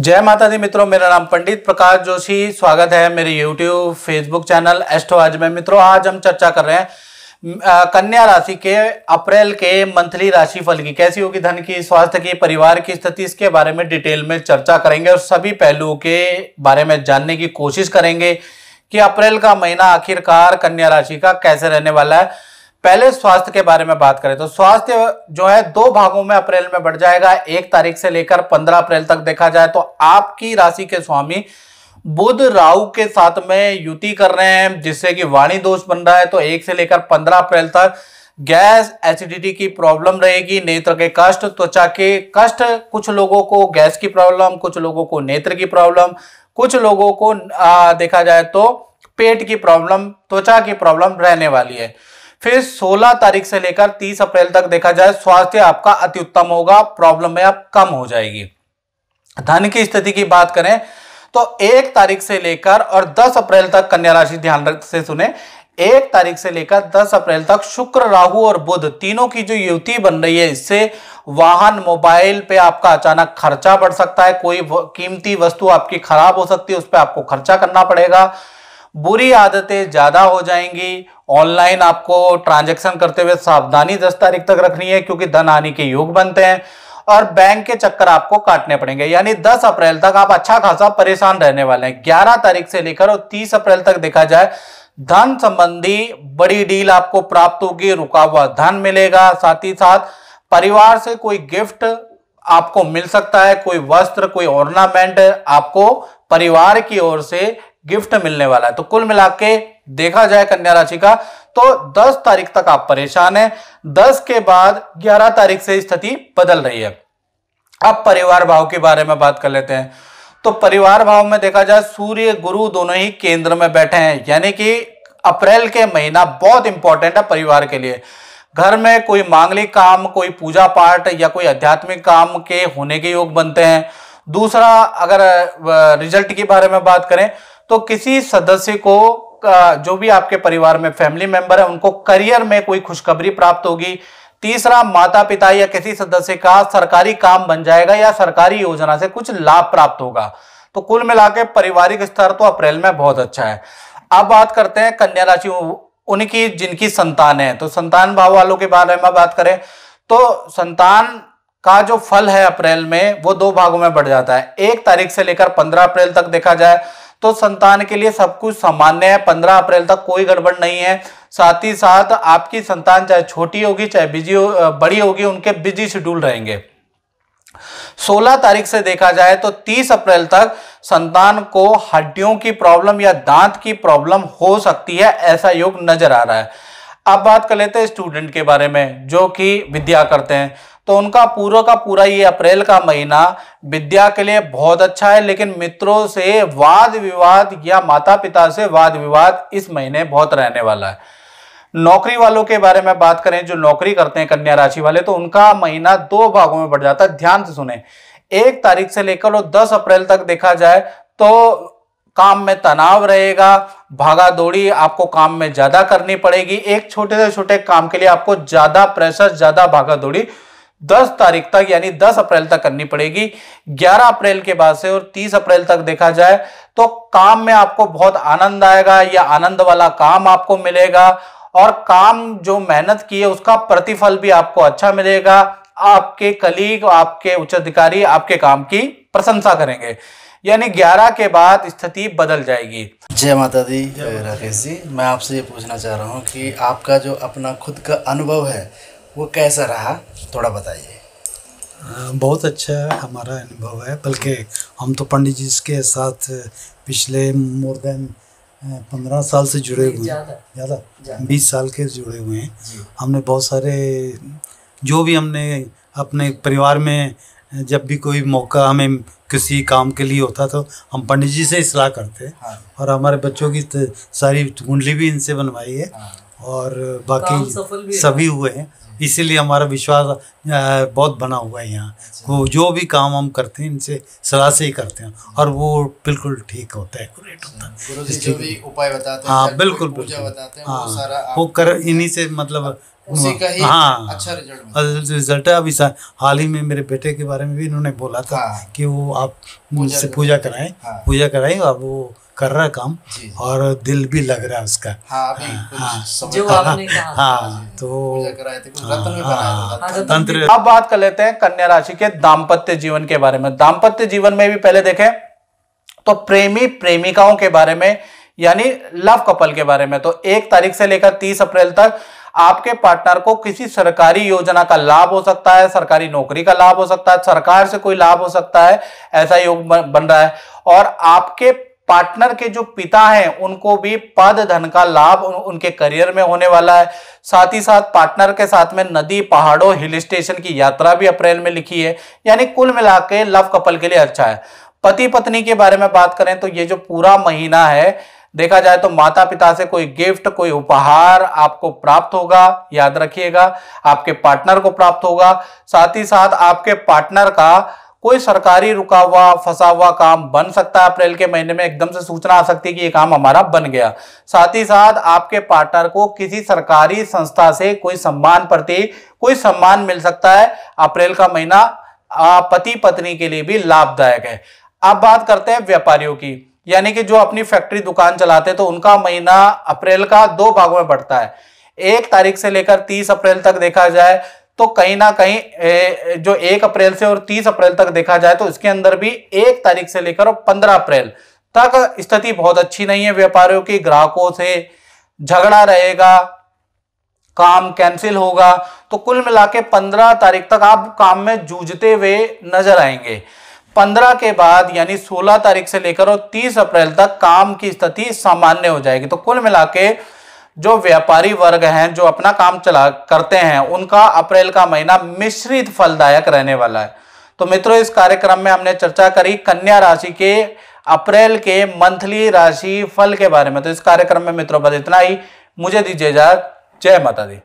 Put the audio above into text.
जय माता दी मित्रों, मेरा नाम पंडित प्रकाश जोशी। स्वागत है मेरे YouTube फेसबुक चैनल एस्ट्रो आज में। मित्रों, आज हम चर्चा कर रहे हैं कन्या राशि के अप्रैल के मंथली राशिफल की। कैसी होगी धन की, स्वास्थ्य की, परिवार की स्थिति, इसके बारे में डिटेल में चर्चा करेंगे और सभी पहलुओं के बारे में जानने की कोशिश करेंगे कि अप्रैल का महीना आखिरकार कन्या राशि का कैसे रहने वाला है। पहले स्वास्थ्य के बारे में बात करें तो स्वास्थ्य जो है दो भागों में अप्रैल में बढ़ जाएगा। 1 तारीख से लेकर 15 अप्रैल तक देखा जाए तो आपकी राशि के स्वामी बुध राहु के साथ में युति कर रहे हैं, जिससे कि वाणी दोष बन रहा है। तो 1 से लेकर 15 अप्रैल तक गैस एसिडिटी की प्रॉब्लम रहेगी, नेत्र के कष्ट, त्वचा के कष्ट, कुछ लोगों को गैस की प्रॉब्लम, कुछ लोगों को नेत्र की प्रॉब्लम, कुछ लोगों को देखा जाए तो पेट की प्रॉब्लम, त्वचा की प्रॉब्लम रहने वाली है। फिर 16 तारीख से लेकर 30 अप्रैल तक देखा जाए स्वास्थ्य आपका अति उत्तम होगा, प्रॉब्लम में आप कम हो जाएगी। धन की स्थिति की बात करें तो 1 तारीख से लेकर और 10 अप्रैल तक कन्या राशि ध्यान से सुने, 1 तारीख से लेकर 10 अप्रैल तक शुक्र, राहु और बुध तीनों की जो युति बन रही है, इससे वाहन, मोबाइल पे आपका अचानक खर्चा बढ़ सकता है। कोई कीमती वस्तु आपकी खराब हो सकती है, उस पर आपको खर्चा करना पड़ेगा। बुरी आदतें ज्यादा हो जाएंगी। ऑनलाइन आपको ट्रांजैक्शन करते हुए सावधानी 10 तारीख तक रखनी है, क्योंकि धन हानि के योग बनते हैं और बैंक के चक्कर आपको काटने पड़ेंगे। यानी 10 अप्रैल तक आप अच्छा खासा परेशान रहने वाले हैं। 11 तारीख से लेकर और 30 अप्रैल तक देखा जाए धन संबंधी बड़ी डील आपको प्राप्त होगी, रुका हुआ धन मिलेगा। साथ ही साथ परिवार से कोई गिफ्ट आपको मिल सकता है, कोई वस्त्र, कोई ऑर्नामेंट आपको परिवार की ओर से गिफ्ट मिलने वाला है। तो कुल मिला के देखा जाए कन्या राशि का तो 10 तारीख तक आप परेशान हैं। 10 के बाद 11 तारीख से स्थिति बदल रही है। अब परिवार भाव के बारे में बात कर लेते हैं। तो परिवार भाव में देखा जाए सूर्य गुरु दोनों ही केंद्र में बैठे हैं, यानी कि अप्रैल के महीना बहुत इंपॉर्टेंट है परिवार के लिए। घर में कोई मांगलिक काम, कोई पूजा पाठ या कोई आध्यात्मिक काम के होने के योग बनते हैं। दूसरा, अगर रिजल्ट के बारे में बात करें तो किसी सदस्य को, जो भी आपके परिवार में फैमिली मेंबर है, उनको करियर में कोई खुशखबरी प्राप्त होगी। तीसरा, माता पिता या किसी सदस्य का सरकारी काम बन जाएगा या सरकारी योजना से कुछ लाभ प्राप्त होगा। तो कुल मिला के पारिवारिक स्तर तो अप्रैल में बहुत अच्छा है। अब बात करते हैं कन्या राशि उनकी जिनकी संतान है। तो संतान भाव वालों के बारे में बात करें तो संतान का जो फल है अप्रैल में वो 2 भागों में बढ़ जाता है। 1 तारीख से लेकर 15 अप्रैल तक देखा जाए तो संतान के लिए सब कुछ सामान्य है। 15 अप्रैल तक कोई गड़बड़ नहीं है। साथ ही साथ आपकी संतान चाहे छोटी होगी चाहे बड़ी होगी, उनके बिजी शेड्यूल रहेंगे। 16 तारीख से देखा जाए तो 30 अप्रैल तक संतान को हड्डियों की प्रॉब्लम या दांत की प्रॉब्लम हो सकती है, ऐसा योग नजर आ रहा है। अब बात कर लेते हैं स्टूडेंट के बारे में जो कि विद्या करते हैं। तो उनका पूरा का पूरा ये अप्रैल का महीना विद्या के लिए बहुत अच्छा है, लेकिन मित्रों से वाद विवाद या माता पिता से वाद विवाद इस महीने बहुत रहने वाला है। नौकरी वालों के बारे में बात करें, जो नौकरी करते हैं कन्या राशि वाले, तो उनका महीना 2 भागों में बढ़ जाता है। ध्यान से सुने, 1 तारीख से लेकर और 10 अप्रैल तक देखा जाए तो काम में तनाव रहेगा, भागा दौड़ी आपको काम में ज्यादा करनी पड़ेगी। एक छोटे से छोटे काम के लिए आपको ज्यादा प्रेशर, ज्यादा भागा दौड़ी 10 तारीख तक यानी 10 अप्रैल तक करनी पड़ेगी। 11 अप्रैल के बाद से और 30 अप्रैल तक देखा जाए तो काम में आपको बहुत आनंद आएगा या आनंद वाला काम आपको मिलेगा और काम जो मेहनत की है उसका प्रतिफल भी आपको अच्छा मिलेगा। आपके कलीग, आपके उच्च अधिकारी आपके काम की प्रशंसा करेंगे। यानी 11 के बाद स्थिति बदल जाएगी। जय माता दी। राकेश जी, मैं आपसे ये पूछना चाह रहा हूँ कि आपका जो अपना खुद का अनुभव है वो कैसा रहा, थोड़ा बताइए। बहुत अच्छा हमारा अनुभव है, बल्कि हम तो पंडित जी के साथ पिछले मोर देन 15 साल से जुड़े हुए हैं, ज़्यादा 20 साल के जुड़े हुए हैं। हमने बहुत सारे, जो भी हमने अपने परिवार में जब भी कोई मौका हमें किसी काम के लिए होता तो हम पंडित जी से सलाह करते हैं। और हमारे बच्चों की सारी कुंडली भी इनसे बनवाई है। और काम सफल भी बाकी है। सभी हुए हैं, इसीलिए हमारा विश्वास बहुत बना हुआ है यहाँ। वो जो भी काम हम करते हैं इनसे सलाह से ही करते हैं और वो बिल्कुल ठीक होता है, एक्यूरेट होता है। गुरु जी जो भी उपाय बताते हैं, हाँ या बिल्कुल कोई पूजा बिल्कुल, बताते हैं, वो सारा हाँ वो कर इन्हीं से मतलब उसी का ही हाँ अच्छा रिजल्ट मिलता है। रिजल्ट है। अभी हाल ही में मेरे बेटे के बारे में भी इन्होंने बोला था हाँ। कि वो आप मुझसे करो। पूजा कराएं, हाँ। पूजा कराएं, अब वो कर रहा है काम जी। और दिल भी लग रहा है उसका। हाँ अभी कुछ हाँ। समय जो आपने कहा। हाँ तो पूजा कराए थे, कुछ रत्न भी बनाए थे, रत्न। तंत्र। अब बात कर लेते हैं कन्या राशि के दाम्पत्य जीवन के बारे में। दाम्पत्य जीवन में भी पहले देखें तो प्रेमी प्रेमिकाओं के बारे में, यानी लव कपल के बारे में। तो 1 तारीख से लेकर 30 अप्रैल तक आपके पार्टनर को किसी सरकारी योजना का लाभ हो सकता है, सरकारी नौकरी का लाभ हो सकता है, सरकार से कोई लाभ हो सकता है, ऐसा योग बन रहा है। और आपके पार्टनर के जो पिता हैं उनको भी पद धन का लाभ उनके करियर में होने वाला है। साथ ही साथ पार्टनर के साथ में नदी, पहाड़ों, हिल स्टेशन की यात्रा भी अप्रैल में लिखी है। यानी कुल मिला के लव कपल के लिए अच्छा है। पति पत्नी के बारे में बात करें तो ये जो पूरा महीना है, देखा जाए तो माता पिता से कोई गिफ्ट, कोई उपहार आपको प्राप्त होगा, याद रखिएगा, आपके पार्टनर को प्राप्त होगा। साथ ही साथ आपके पार्टनर का कोई सरकारी रुका हुआ, फंसा हुआ काम बन सकता है। अप्रैल के महीने में एकदम से सूचना आ सकती है कि ये काम हमारा बन गया। साथ ही साथ आपके पार्टनर को किसी सरकारी संस्था से कोई सम्मान प्रति कोई सम्मान मिल सकता है। अप्रैल का महीना पति पत्नी के लिए भी लाभदायक है। अब बात करते हैं व्यापारियों की, यानी कि जो अपनी फैक्ट्री दुकान चलाते हैं, तो उनका महीना अप्रैल का 2 भागों में बढ़ता है। 1 तारीख से लेकर 30 अप्रैल तक देखा जाए तो कहीं ना कहीं जो 1 अप्रैल से और 30 अप्रैल तक देखा जाए तो इसके अंदर भी 1 तारीख से लेकर और 15 अप्रैल तक स्थिति बहुत अच्छी नहीं है। व्यापारियों की ग्राहकों से झगड़ा रहेगा, काम कैंसिल होगा। तो कुल मिला के 15 तारीख तक आप काम में जूझते हुए नजर आएंगे। 15 के बाद यानी 16 तारीख से लेकर और 30 अप्रैल तक काम की स्थिति सामान्य हो जाएगी। तो कुल मिला के जो व्यापारी वर्ग हैं, जो अपना काम चला करते हैं, उनका अप्रैल का महीना मिश्रित फलदायक रहने वाला है। तो मित्रों, इस कार्यक्रम में हमने चर्चा करी कन्या राशि के अप्रैल के मंथली राशि फल के बारे में। तो इस कार्यक्रम में मित्रों बस इतना ही। मुझे दीजिए इजाजत। जय माता दी।